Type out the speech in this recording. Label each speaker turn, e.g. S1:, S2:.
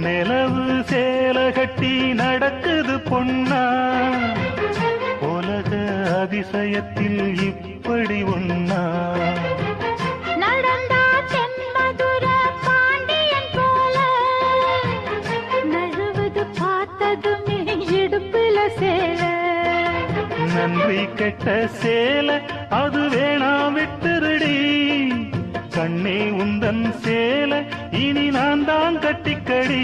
S1: நிலவு சேல கட்டி நடக்குது பொன்னா உலக அதிசயத்தில் இப்படி ஒன்னா
S2: நடந்தா தென்மதுர பாண்டியன் போல நழுவது பார்த்ததுமே இடுப்புல சேல
S1: நன்றி கெட்ட சேல அது வேணாம் விட்டுருடி கண்ணே உந்தன் சேல இனி நான் தான் கட்டிக்கடி